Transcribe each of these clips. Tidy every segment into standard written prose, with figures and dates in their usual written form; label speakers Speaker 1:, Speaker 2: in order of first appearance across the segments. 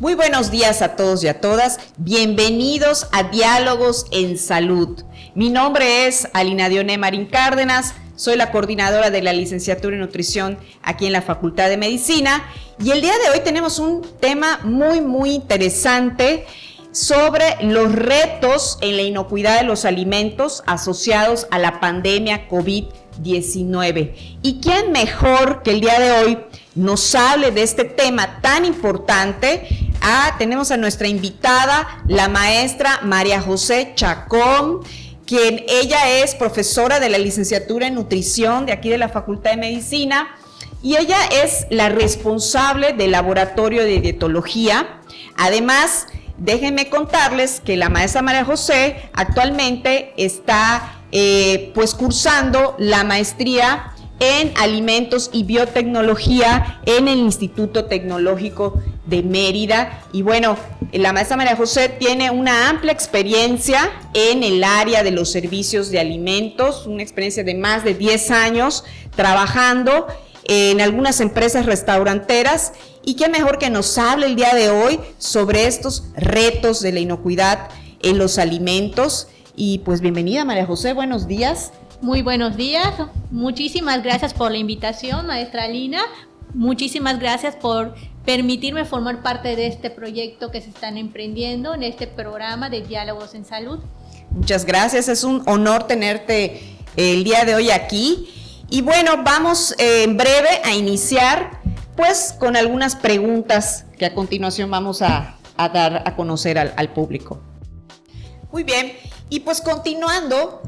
Speaker 1: Muy buenos días a todos y a todas. Bienvenidos a Diálogos en Salud. Mi nombre es Alina Dioné Marín Cárdenas. Soy la coordinadora de la licenciatura en nutrición aquí en la Facultad de Medicina. Y el día de hoy tenemos un tema muy interesante sobre los retos en la inocuidad de los alimentos asociados a la pandemia COVID-19. ¿Y quién mejor que el día de hoy nos hable de este tema tan importante? Tenemos a nuestra invitada, la maestra María José Chacón, quien ella es profesora de la licenciatura en nutrición de aquí de la Facultad de Medicina, y ella es la responsable del laboratorio de dietología. Además, déjenme contarles que la maestra María José actualmente está cursando la maestría en alimentos y biotecnología en el Instituto Tecnológico de Mérida. Y bueno, la maestra María José tiene una amplia experiencia en el área de los servicios de alimentos, una experiencia de más de 10 años trabajando en algunas empresas restauranteras. Y qué mejor que nos hable el día de hoy sobre estos retos de la inocuidad en los alimentos. Y pues bienvenida, María José, buenos días.
Speaker 2: Muy buenos días, muchísimas gracias por la invitación, maestra Alina. Muchísimas gracias por permitirme formar parte de este proyecto que se están emprendiendo en este programa de Diálogos en Salud.
Speaker 1: Muchas gracias, es un honor tenerte el día de hoy aquí. Y bueno, vamos en breve a iniciar pues con algunas preguntas que a continuación vamos a dar a conocer al público. Muy bien, y pues continuando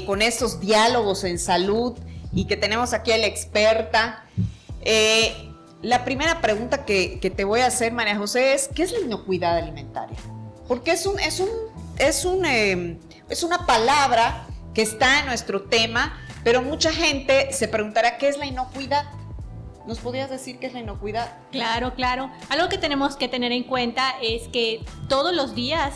Speaker 1: con estos diálogos en salud y que tenemos aquí a la experta, la primera pregunta que te voy a hacer, María José, es ¿qué es la inocuidad alimentaria? Porque es una palabra que está en nuestro tema, pero mucha gente se preguntará ¿qué es la inocuidad? ¿Nos podrías decir qué es la inocuidad?
Speaker 2: Claro. Algo que tenemos que tener en cuenta es que todos los días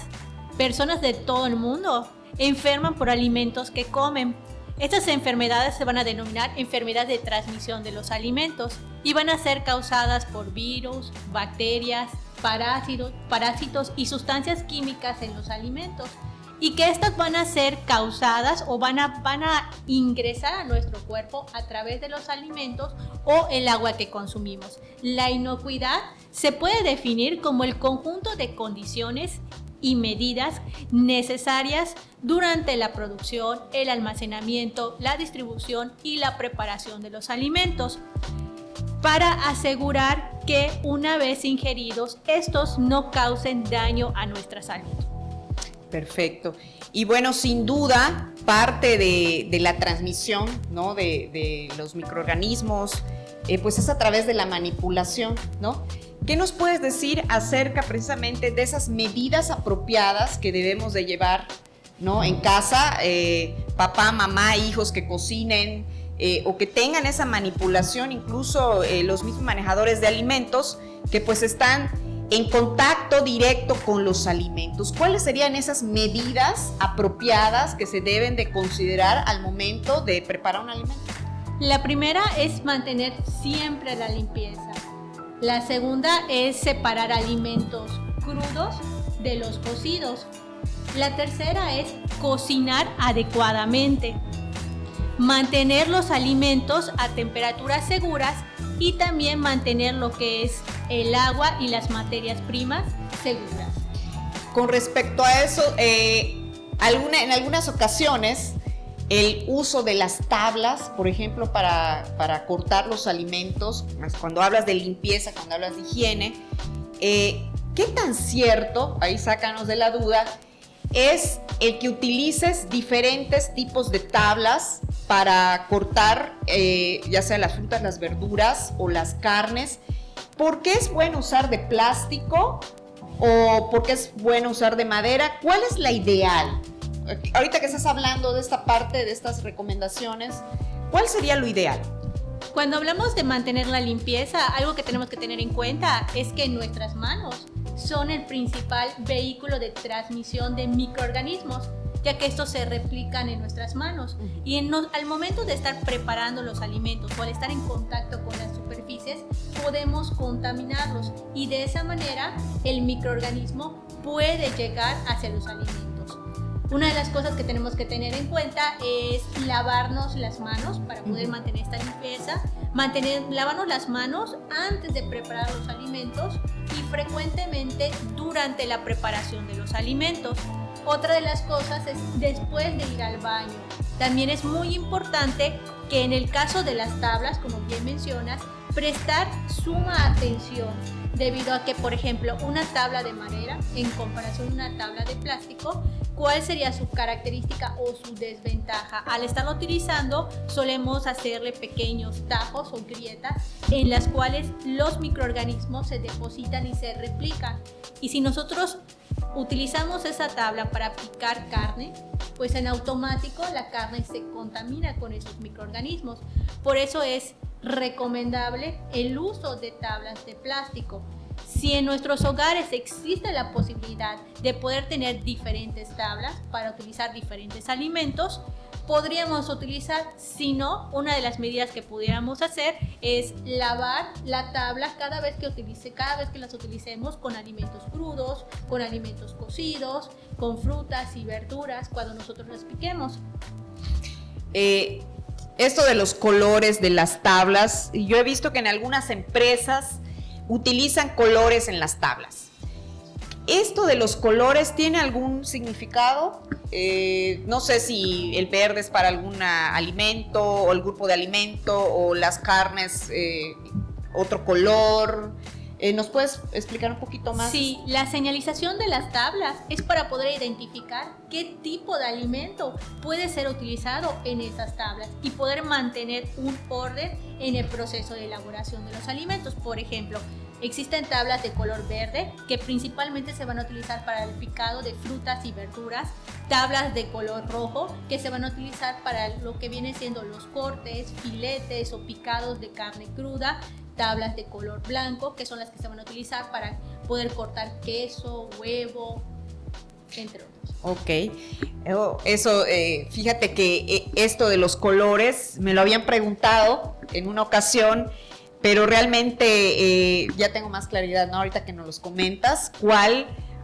Speaker 2: personas de todo el mundo enferman por alimentos que comen. Estas enfermedades se van a denominar enfermedades de transmisión de los alimentos y van a ser causadas por virus, bacterias, parásitos y sustancias químicas en los alimentos, y que estas van a ser causadas o van a ingresar a nuestro cuerpo a través de los alimentos o el agua que consumimos. La inocuidad se puede definir como el conjunto de condiciones y medidas necesarias durante la producción, el almacenamiento, la distribución y la preparación de los alimentos para asegurar que una vez ingeridos, estos no causen daño a nuestra salud.
Speaker 1: Perfecto. Y bueno, sin duda, parte de la transmisión, ¿no?, de los microorganismos, pues es a través de la manipulación, ¿no? ¿Qué nos puedes decir acerca precisamente de esas medidas apropiadas que debemos de llevar, ¿no?, en casa, papá, mamá, hijos que cocinen o que tengan esa manipulación, incluso los mismos manejadores de alimentos que pues están en contacto directo con los alimentos? ¿Cuáles serían esas medidas apropiadas que se deben de considerar al momento de preparar un alimento?
Speaker 2: La primera es mantener siempre la limpieza. La segunda es separar alimentos crudos de los cocidos. La tercera es cocinar adecuadamente. Mantener los alimentos a temperaturas seguras y también mantener lo que es el agua y las materias primas seguras.
Speaker 1: Con respecto a eso, en algunas ocasiones el uso de las tablas, por ejemplo, para cortar los alimentos, cuando hablas de limpieza, cuando hablas de higiene, ¿qué tan cierto, ahí sácanos de la duda, es el que utilices diferentes tipos de tablas para cortar ya sea las frutas, las verduras o las carnes? ¿Por qué es bueno usar de plástico o por qué es bueno usar de madera? ¿Cuál es la ideal? Ahorita que estás hablando de esta parte, de estas recomendaciones, ¿cuál sería lo ideal?
Speaker 2: Cuando hablamos de mantener la limpieza, algo que tenemos que tener en cuenta es que nuestras manos son el principal vehículo de transmisión de microorganismos. ya que estos se replican en nuestras manos. Y al momento de estar preparando los alimentos o al estar en contacto con las superficies, podemos contaminarlos y de esa manera el microorganismo puede llegar hacia los alimentos. Una de las cosas que tenemos que tener en cuenta es lavarnos las manos para poder mantener esta limpieza, lavarnos las manos antes de preparar los alimentos y frecuentemente durante la preparación de los alimentos. Otra de las cosas es después de ir al baño. También es muy importante que en el caso de las tablas, como bien mencionas, prestar suma atención, debido a que, por ejemplo, una tabla de madera en comparación a una tabla de plástico, ¿cuál sería su característica o su desventaja? Al estarlo utilizando, solemos hacerle pequeños tajos o grietas en las cuales los microorganismos se depositan y se replican. Y si nosotros utilizamos esa tabla para picar carne, pues en automático la carne se contamina con esos microorganismos. Por eso es recomendable el uso de tablas de plástico. Si en nuestros hogares existe la posibilidad de poder tener diferentes tablas para utilizar diferentes alimentos, podríamos utilizar. Si no, una de las medidas que pudiéramos hacer es lavar la tabla cada vez que las utilicemos con alimentos crudos, con alimentos cocidos, con frutas y verduras cuando nosotros las piquemos.
Speaker 1: Esto de los colores de las tablas, yo he visto que en algunas empresas utilizan colores en las tablas. ¿Esto de los colores tiene algún significado? No sé si el verde es para algún alimento o el grupo de alimento, o las carnes otro color. ¿Nos puedes explicar un poquito más?
Speaker 2: Sí, la señalización de las tablas es para poder identificar qué tipo de alimento puede ser utilizado en esas tablas y poder mantener un orden en el proceso de elaboración de los alimentos. Por ejemplo, existen tablas de color verde que principalmente se van a utilizar para el picado de frutas y verduras, tablas de color rojo que se van a utilizar para lo que viene siendo los cortes, filetes o picados de carne cruda, tablas de color blanco que son las que se van a utilizar para poder cortar queso, huevo, entre otros.
Speaker 1: Ok, eso, fíjate que esto de los colores me lo habían preguntado en una ocasión, pero realmente ya tengo más claridad, ¿no? Ahorita que nos los comentas,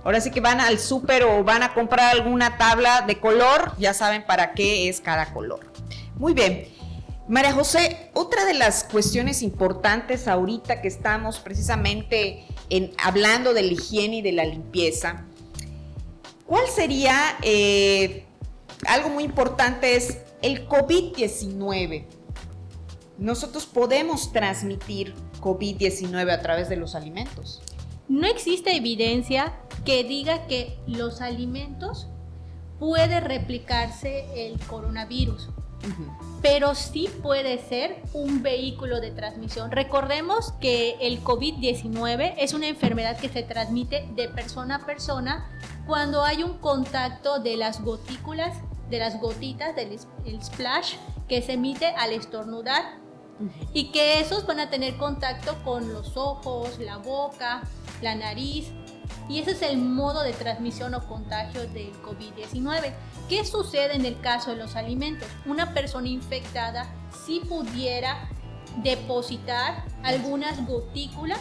Speaker 1: ahora sí que van al súper o van a comprar alguna tabla de color, ya saben para qué es cada color. Muy bien. María José, otra de las cuestiones importantes ahorita que estamos precisamente hablando de la higiene y de la limpieza, ¿cuál sería algo muy importante? Es el COVID-19. ¿Nosotros podemos transmitir COVID-19 a través de los alimentos?
Speaker 2: No existe evidencia que diga que los alimentos puede replicarse el coronavirus. Pero sí puede ser un vehículo de transmisión. Recordemos que el COVID-19 es una enfermedad que se transmite de persona a persona cuando hay un contacto de las gotículas, de las gotitas, del splash que se emite al estornudar, y que esos van a tener contacto con los ojos, la boca, la nariz. Y ese es el modo de transmisión o contagio del COVID-19. ¿Qué sucede en el caso de los alimentos? Una persona infectada sí pudiera depositar algunas gotículas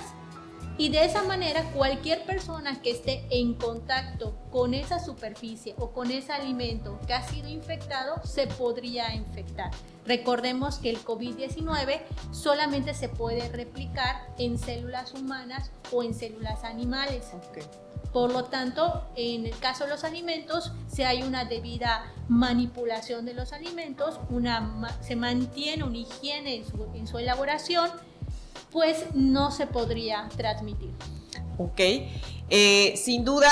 Speaker 2: y de esa manera cualquier persona que esté en contacto con esa superficie o con ese alimento que ha sido infectado se podría infectar. Recordemos que el COVID-19 solamente se puede replicar en células humanas o en células animales. Por lo tanto, en el caso de los alimentos, si hay una debida manipulación de los alimentos, se mantiene una higiene en su elaboración, pues no se podría transmitir.
Speaker 1: Ok. Sin duda,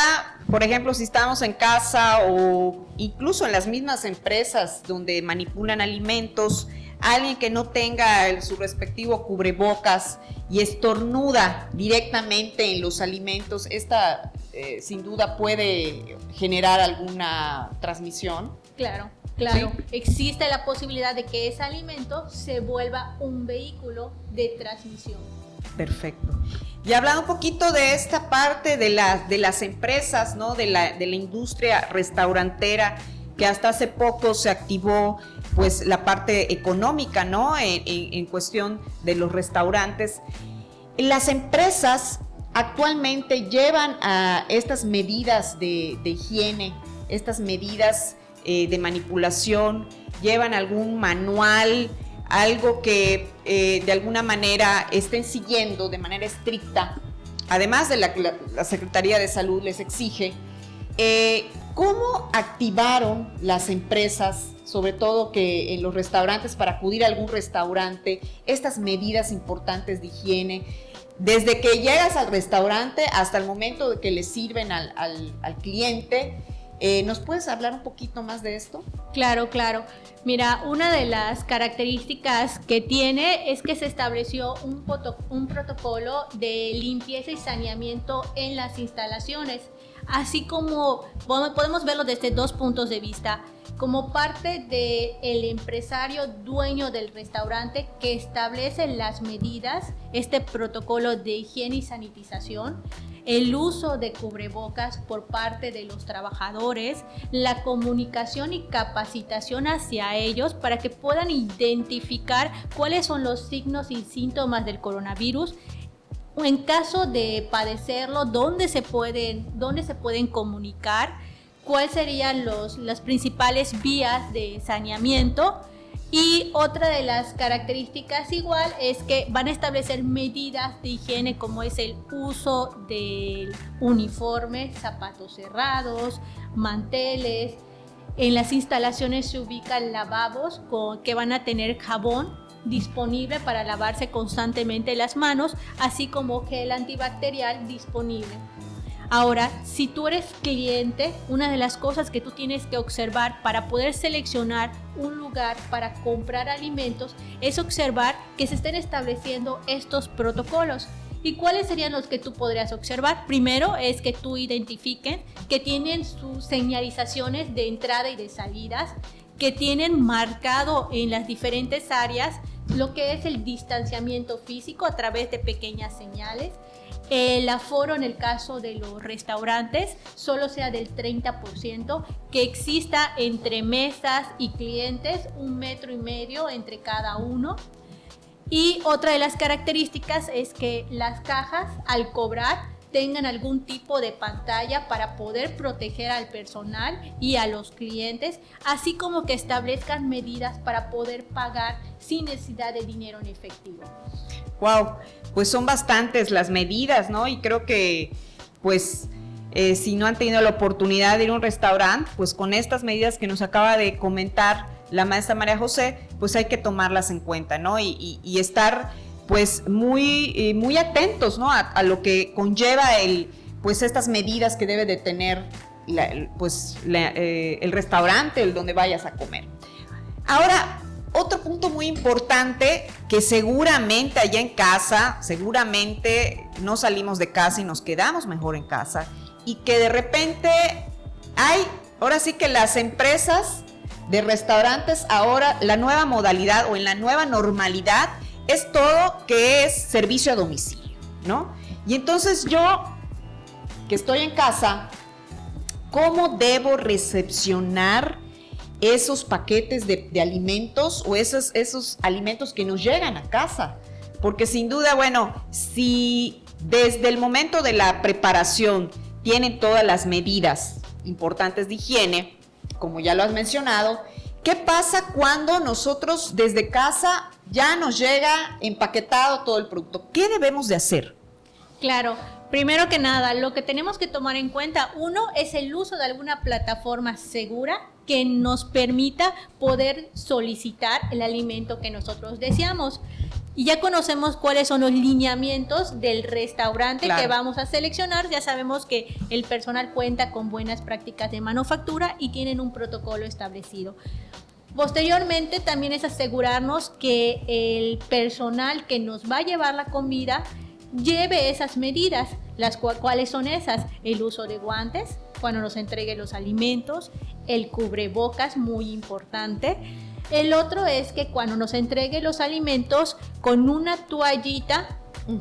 Speaker 1: por ejemplo, si estamos en casa o incluso en las mismas empresas donde manipulan alimentos, alguien que no tenga su respectivo cubrebocas y estornuda directamente en los alimentos, esta sin duda puede generar alguna transmisión.
Speaker 2: Claro.
Speaker 1: ¿Sí?
Speaker 2: Existe la posibilidad de que ese alimento se vuelva un vehículo de transmisión.
Speaker 1: Perfecto. Y hablando un poquito de esta parte de las empresas, ¿no? de la industria restaurantera, que hasta hace poco se activó pues la parte económica, ¿no? En cuestión de los restaurantes. Las empresas actualmente llevan a estas medidas de higiene, estas medidas de manipulación, llevan algún manual, algo que de alguna manera estén siguiendo de manera estricta, además de la Secretaría de Salud les exige. ¿Cómo activaron las empresas, sobre todo que en los restaurantes, para acudir a algún restaurante, estas medidas importantes de higiene? Desde que llegas al restaurante hasta el momento de que le sirven al cliente. ¿Nos puedes hablar un poquito más de esto?
Speaker 2: Claro. Mira, una de las características que tiene es que se estableció un protocolo de limpieza y saneamiento en las instalaciones, así como podemos verlo desde dos puntos de vista. Como parte del empresario dueño del restaurante que establece las medidas, este protocolo de higiene y sanitización, el uso de cubrebocas por parte de los trabajadores, la comunicación y capacitación hacia ellos para que puedan identificar cuáles son los signos y síntomas del coronavirus. En caso de padecerlo, ¿dónde se pueden comunicar? ¿Cuáles serían las principales vías de saneamiento? Y otra de las características igual es que van a establecer medidas de higiene como es el uso del uniforme, zapatos cerrados, manteles. En las instalaciones se ubican lavabos que van a tener jabón disponible para lavarse constantemente las manos, así como gel antibacterial disponible. Ahora, si tú eres cliente, una de las cosas que tú tienes que observar para poder seleccionar un lugar para comprar alimentos es observar que se estén estableciendo estos protocolos. ¿Y cuáles serían los que tú podrías observar? Primero es que tú identifiques que tienen sus señalizaciones de entrada y de salidas, que tienen marcado en las diferentes áreas lo que es el distanciamiento físico a través de pequeñas señales. El aforo en el caso de los restaurantes solo sea del 30%, que exista entre mesas y clientes 1,5 metros entre cada uno. Y otra de las características es que las cajas al cobrar tengan algún tipo de pantalla para poder proteger al personal y a los clientes, así como que establezcan medidas para poder pagar sin necesidad de dinero en efectivo.
Speaker 1: Wow, pues son bastantes las medidas, ¿no? Y creo que, pues, si no han tenido la oportunidad de ir a un restaurante, pues con estas medidas que nos acaba de comentar la maestra María José, pues hay que tomarlas en cuenta, ¿no? Y estar, pues, muy atentos, ¿no? A lo que conlleva pues estas medidas que debe de tener el restaurante, el donde vayas a comer. Ahora, otro punto muy importante, que seguramente allá en casa, seguramente no salimos de casa y nos quedamos mejor en casa, y que de repente ahora sí que las empresas de restaurantes, ahora la nueva modalidad o en la nueva normalidad es todo que es servicio a domicilio, ¿no? Y entonces yo, que estoy en casa, ¿cómo debo recepcionar esos paquetes de alimentos o esos alimentos que nos llegan a casa? Porque sin duda, bueno, si desde el momento de la preparación tienen todas las medidas importantes de higiene, como ya lo has mencionado, ¿qué pasa cuando nosotros desde casa ya nos llega empaquetado todo el producto? ¿Qué debemos de hacer?
Speaker 2: Claro. Primero que nada, lo que tenemos que tomar en cuenta, uno, es el uso de alguna plataforma segura que nos permita poder solicitar el alimento que nosotros deseamos. Y ya conocemos cuáles son los lineamientos del restaurante que vamos a seleccionar. Ya sabemos que el personal cuenta con buenas prácticas de manufactura y tienen un protocolo establecido. Posteriormente, también es asegurarnos que el personal que nos va a llevar la comida lleve esas medidas. ¿Cuáles son esas? El uso de guantes cuando nos entregue los alimentos, el cubrebocas, muy importante. El otro es que cuando nos entregue los alimentos, con una toallita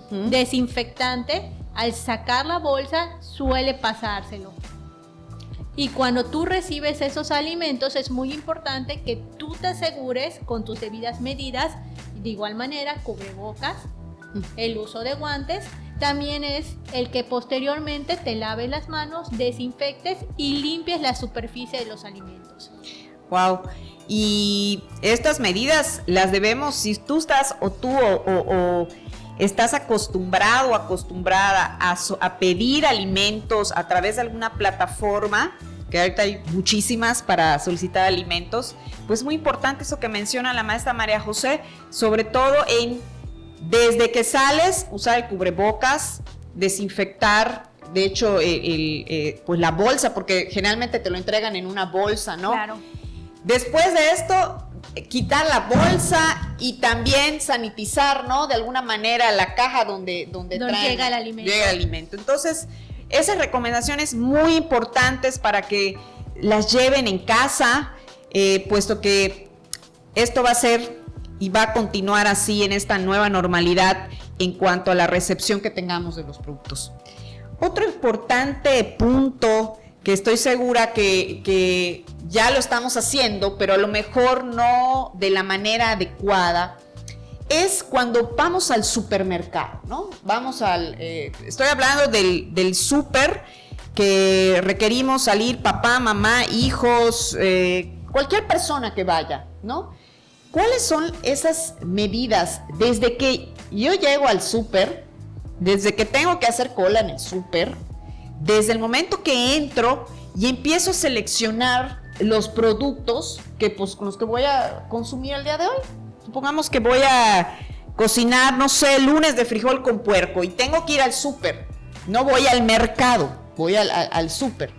Speaker 2: desinfectante, al sacar la bolsa suele pasárselo. Y cuando tú recibes esos alimentos es muy importante que tú te asegures con tus debidas medidas, de igual manera cubrebocas, el uso de guantes, también es el que posteriormente te laves las manos, desinfectes y limpies la superficie de los alimentos.
Speaker 1: Wow. Y estas medidas las debemos, si tú estás o estás acostumbrado o acostumbrada a pedir alimentos a través de alguna plataforma, que ahorita hay muchísimas para solicitar alimentos, pues muy importante eso que menciona la maestra María José, sobre todo desde que sales, usar el cubrebocas, desinfectar, de hecho, pues la bolsa, porque generalmente te lo entregan en una bolsa, ¿no?
Speaker 2: Claro.
Speaker 1: Después de esto, quitar la bolsa y también sanitizar, ¿no? De alguna manera la caja donde
Speaker 2: llega el alimento.
Speaker 1: Llega el alimento. Entonces, esas recomendaciones muy importantes para que las lleven en casa, puesto que esto va a ser y va a continuar así en esta nueva normalidad en cuanto a la recepción que tengamos de los productos. Otro importante punto que estoy segura que ya lo estamos haciendo, pero a lo mejor no de la manera adecuada, es cuando vamos al supermercado, ¿no? Estoy hablando del súper, que requerimos salir papá, mamá, hijos, cualquier persona que vaya, ¿no? ¿Cuáles son esas medidas desde que yo llego al súper, desde que tengo que hacer cola en el súper, desde el momento que entro y empiezo a seleccionar los productos con los que voy a consumir el día de hoy? Supongamos que voy a cocinar, no sé, lunes de frijol con puerco y tengo que ir al súper. No voy al mercado, voy al súper.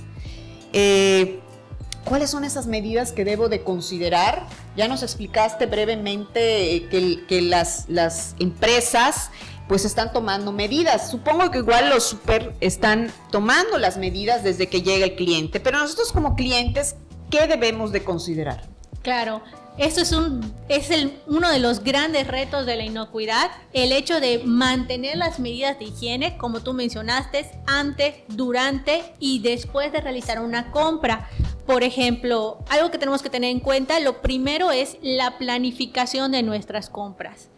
Speaker 1: ¿Cuáles son esas medidas que debo de considerar? Ya nos explicaste brevemente que las empresas pues están tomando medidas. Supongo que igual los súper están tomando las medidas desde que llega el cliente, pero nosotros como clientes, ¿qué debemos de considerar?
Speaker 2: Claro, esto es uno de los grandes retos de la inocuidad, el hecho de mantener las medidas de higiene, como tú mencionaste, antes, durante y después de realizar una compra. Por ejemplo, algo que tenemos que tener en cuenta, lo primero es la planificación de nuestras compras.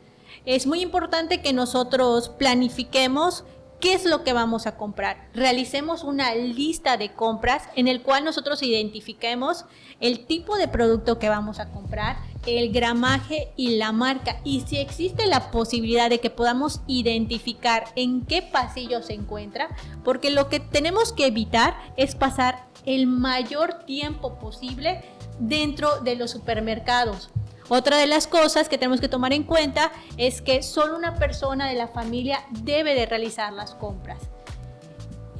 Speaker 2: Es muy importante que nosotros planifiquemos qué es lo que vamos a comprar. Realicemos una lista de compras en el cual nosotros identifiquemos el tipo de producto que vamos a comprar, el gramaje y la marca. Y si existe la posibilidad de que podamos identificar en qué pasillo se encuentra, porque lo que tenemos que evitar es pasar el mayor tiempo posible dentro de los supermercados. Otra de las cosas que tenemos que tomar en cuenta es que solo una persona de la familia debe de realizar las compras.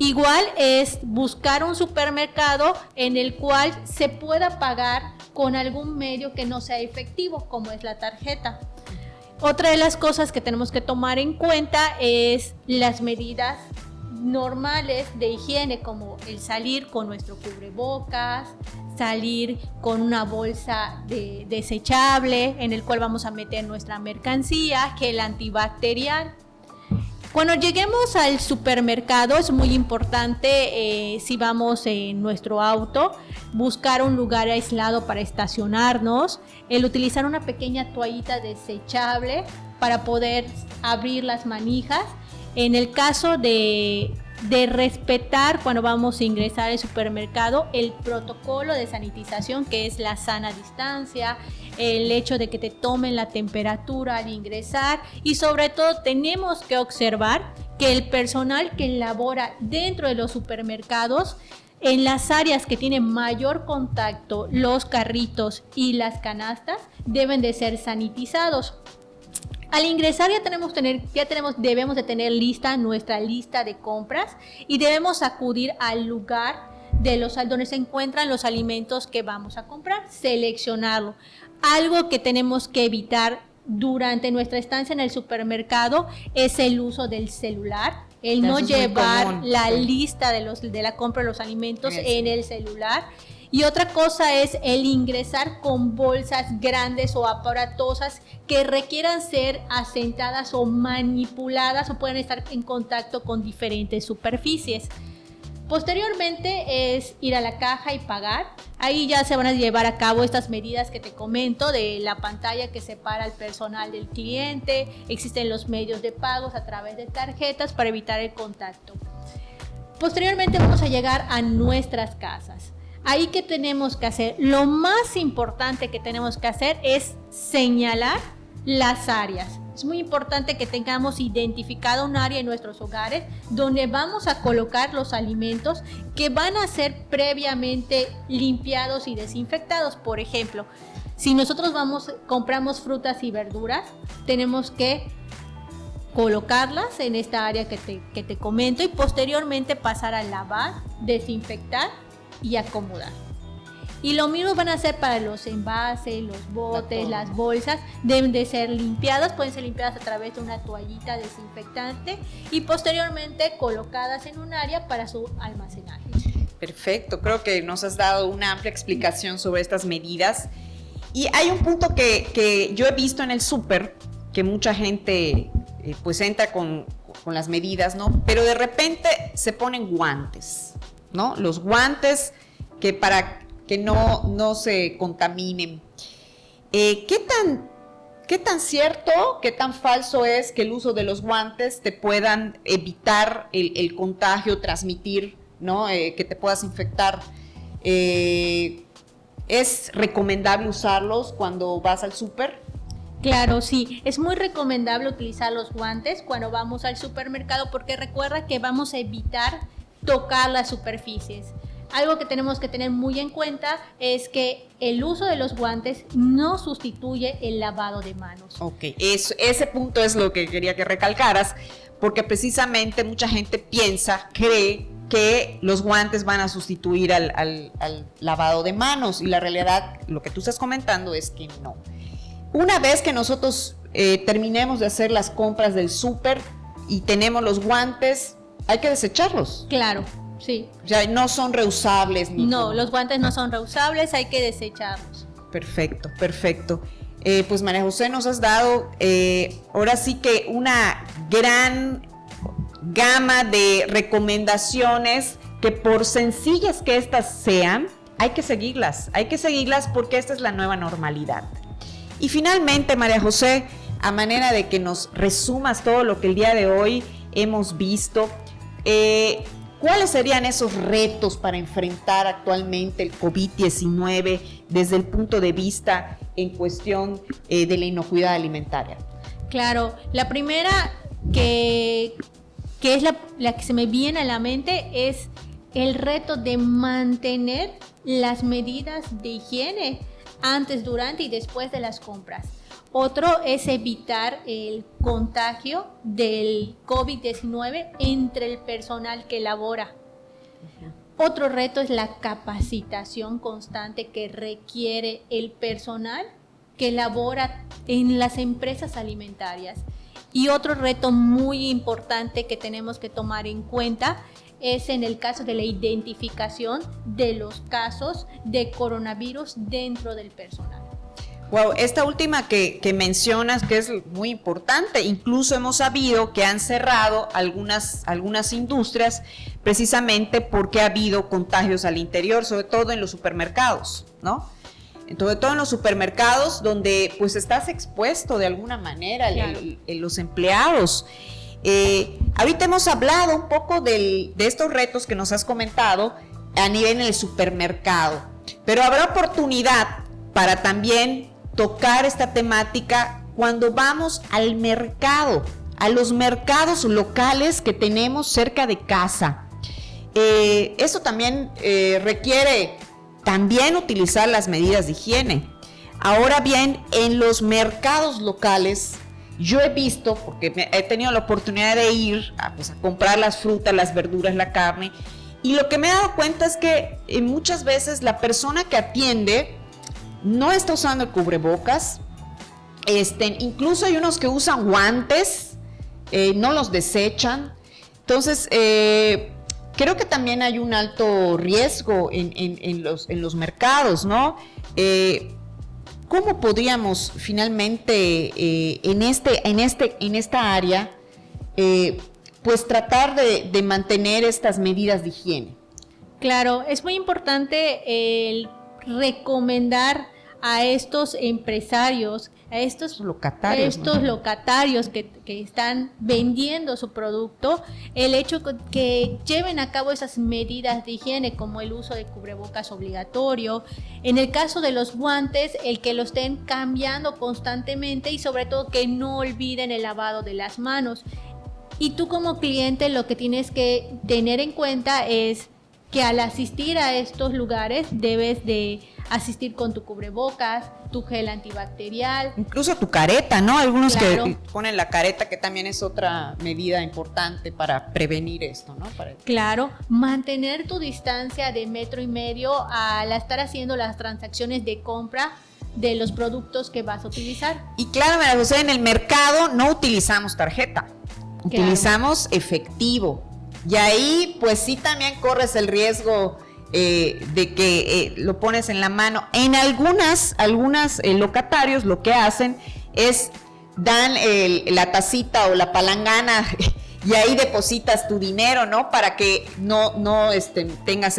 Speaker 2: Igual es buscar un supermercado en el cual se pueda pagar con algún medio que no sea efectivo, como es la tarjeta. Otra de las cosas que tenemos que tomar en cuenta es las medidas normales de higiene, como el salir con nuestro cubrebocas, salir con una bolsa desechable en el cual vamos a meter nuestra mercancía, gel antibacterial. Cuando lleguemos al supermercado es muy importante, si vamos en nuestro auto, buscar un lugar aislado para estacionarnos, el utilizar una pequeña toallita desechable para poder abrir las manijas. En el caso de respetar cuando vamos a ingresar al supermercado el protocolo de sanitización, que es la sana distancia, el hecho de que te tomen la temperatura al ingresar, y sobre todo tenemos que observar que el personal que labora dentro de los supermercados, en las áreas que tienen mayor contacto, los carritos y las canastas, deben de ser sanitizados. Al ingresar debemos de tener lista nuestra lista de compras y debemos acudir al lugar donde se encuentran los alimentos que vamos a comprar, seleccionarlo. Algo que tenemos que evitar durante nuestra estancia en el supermercado es el uso del celular, el no llevar la lista de la compra de los alimentos en el celular. Y otra cosa es el ingresar con bolsas grandes o aparatosas que requieran ser asentadas o manipuladas o pueden estar en contacto con diferentes superficies. Posteriormente es ir a la caja y pagar. Ahí ya se van a llevar a cabo estas medidas que te comento de la pantalla que separa al personal del cliente. Existen los medios de pagos a través de tarjetas para evitar el contacto. Posteriormente vamos a llegar a nuestras casas. Ahí, ¿qué tenemos que hacer? Lo más importante que tenemos que hacer es señalar las áreas. Es muy importante que tengamos identificado un área en nuestros hogares donde vamos a colocar los alimentos que van a ser previamente limpiados y desinfectados. Por ejemplo, si nosotros compramos frutas y verduras, tenemos que colocarlas en esta área que te comento y posteriormente pasar a lavar, desinfectar y acomodar. Y lo mismo van a hacer para los envases, los botes, las bolsas. Deben de ser limpiadas, pueden ser limpiadas a través de una toallita desinfectante y posteriormente colocadas en un área para su almacenaje.
Speaker 1: Perfecto, creo que nos has dado una amplia explicación sobre estas medidas. Y hay un punto que yo he visto en el súper, que mucha gente pues entra con las medidas, ¿no? Pero de repente se ponen guantes, ¿no? Los guantes que para que no se contaminen. ¿Qué tan cierto, qué tan falso es que el uso de los guantes te puedan evitar el contagio, transmitir, ¿no? Que te puedas infectar? ¿Es recomendable usarlos cuando vas al súper?
Speaker 2: Claro, sí, es muy recomendable utilizar los guantes cuando vamos al supermercado porque recuerda que vamos a evitar tocar las superficies. Algo que tenemos que tener muy en cuenta es que el uso de los guantes no sustituye el lavado de manos.
Speaker 1: Ok, ese punto es lo que quería que recalcaras, porque precisamente mucha gente cree que los guantes van a sustituir al lavado de manos y la realidad, lo que tú estás comentando es que no. Una vez que nosotros terminemos de hacer las compras del súper y tenemos los guantes, hay que desecharlos.
Speaker 2: Claro. Sí.
Speaker 1: O sea, no son reusables.
Speaker 2: No, los guantes no son reusables, hay que desecharlos.
Speaker 1: Perfecto, perfecto. Pues María José, nos has dado ahora sí que una gran gama de recomendaciones que por sencillas que estas sean, hay que seguirlas porque esta es la nueva normalidad. Y finalmente, María José, a manera de que nos resumas todo lo que el día de hoy hemos visto, ¿cuáles serían esos retos para enfrentar actualmente el COVID-19 desde el punto de vista en cuestión de la inocuidad alimentaria?
Speaker 2: Claro, la primera que es la que se me viene a la mente es el reto de mantener las medidas de higiene antes, durante y después de las compras. Otro es evitar el contagio del COVID-19 entre el personal que labora. Otro reto es la capacitación constante que requiere el personal que labora en las empresas alimentarias. Y otro reto muy importante que tenemos que tomar en cuenta es en el caso de la identificación de los casos de coronavirus dentro del personal.
Speaker 1: Wow, esta última que mencionas que es muy importante, incluso hemos sabido que han cerrado algunas industrias precisamente porque ha habido contagios al interior, sobre todo en los supermercados, ¿no? Sobre todo en los supermercados donde pues estás expuesto de alguna manera, claro, los empleados. Ahorita hemos hablado un poco de estos retos que nos has comentado a nivel del supermercado, pero habrá oportunidad para también tocar esta temática cuando vamos al mercado, a los mercados locales que tenemos cerca de casa. Eso también requiere también utilizar las medidas de higiene. Ahora bien, en los mercados locales, yo he visto, porque he tenido la oportunidad de ir a comprar las frutas, las verduras, la carne, y lo que me he dado cuenta es que muchas veces la persona que atiende no está usando el cubrebocas, incluso hay unos que usan guantes, no los desechan. Entonces, creo que también hay un alto riesgo en los mercados, ¿no? ¿Cómo podríamos finalmente en esta área pues tratar de mantener estas medidas de higiene.
Speaker 2: Claro, es muy importante el recomendar a estos empresarios, a estos locatarios que están vendiendo su producto, el hecho que lleven a cabo esas medidas de higiene como el uso de cubrebocas obligatorio, en el caso de los guantes, el que lo estén cambiando constantemente y sobre todo que no olviden el lavado de las manos. Y tú como cliente lo que tienes que tener en cuenta es que al asistir a estos lugares debes de asistir con tu cubrebocas, tu gel antibacterial.
Speaker 1: Incluso tu careta, ¿no? Algunos
Speaker 2: claro,
Speaker 1: que ponen la careta, que también es otra medida importante para prevenir esto, ¿no?
Speaker 2: Claro, mantener tu distancia de 1.5 metros al estar haciendo las transacciones de compra de los productos que vas a utilizar.
Speaker 1: Y claro, María José, en el mercado no utilizamos tarjeta, utilizamos efectivo. Y ahí, pues sí, también corres el riesgo de que lo pones en la mano. En algunas locatarios lo que hacen es dan la tacita o la palangana y ahí depositas tu dinero, ¿no? Para que no tengas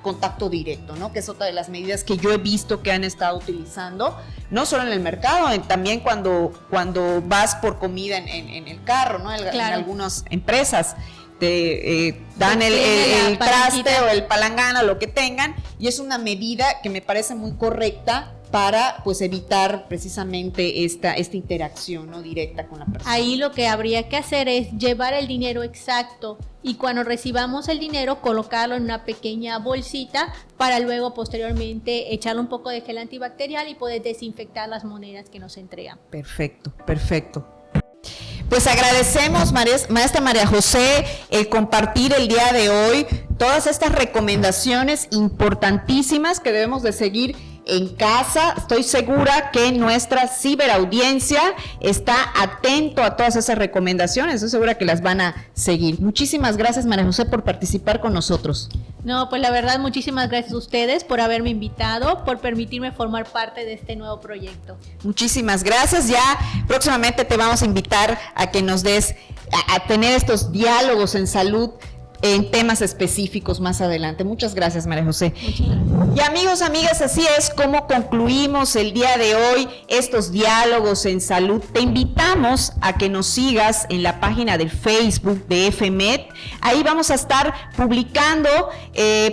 Speaker 1: contacto directo, ¿no? Que es otra de las medidas que yo he visto que han estado utilizando, no solo en el mercado, también cuando vas por comida en el carro, ¿no? En algunas empresas. Te dan el traste o el palangana, lo que tengan, y es una medida que me parece muy correcta para pues evitar precisamente esta interacción, ¿no? Directa con la persona.
Speaker 2: Ahí lo que habría que hacer es llevar el dinero exacto y cuando recibamos el dinero colocarlo en una pequeña bolsita para luego posteriormente echarle un poco de gel antibacterial y poder desinfectar las monedas que nos entregan.
Speaker 1: Perfecto. Pues agradecemos, maestra María José, el compartir el día de hoy todas estas recomendaciones importantísimas que debemos de seguir en casa. Estoy segura que nuestra ciberaudiencia está atento a todas esas recomendaciones, estoy segura que las van a seguir. Muchísimas gracias, María José, por participar con nosotros.
Speaker 2: No, pues la verdad, muchísimas gracias a ustedes por haberme invitado, por permitirme formar parte de este nuevo proyecto.
Speaker 1: Muchísimas gracias. Ya próximamente te vamos a invitar a que nos des a tener estos diálogos en salud en temas específicos más adelante. Muchas gracias, María José. Y amigos, amigas, así es como concluimos el día de hoy estos diálogos en salud. Te invitamos a que nos sigas en la página de Facebook de FMED. Ahí vamos a estar publicando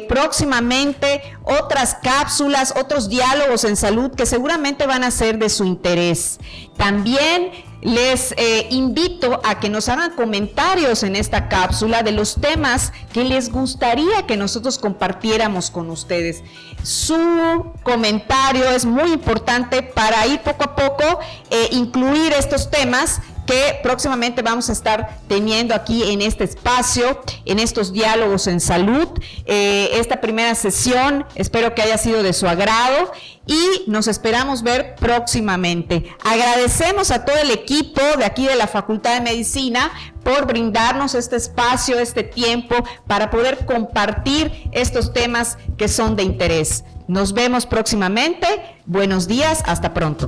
Speaker 1: próximamente otras cápsulas, otros diálogos en salud que seguramente van a ser de su interés. También les invito a que nos hagan comentarios en esta cápsula de los temas que les gustaría que nosotros compartiéramos con ustedes. Su comentario es muy importante para ir poco a poco incluir estos temas que próximamente vamos a estar teniendo aquí en este espacio, en estos diálogos en salud. Esta primera sesión espero que haya sido de su agrado y nos esperamos ver próximamente. Agradecemos a todo el equipo de aquí de la Facultad de Medicina por brindarnos este espacio, este tiempo para poder compartir estos temas que son de interés. Nos vemos próximamente. Buenos días, hasta pronto.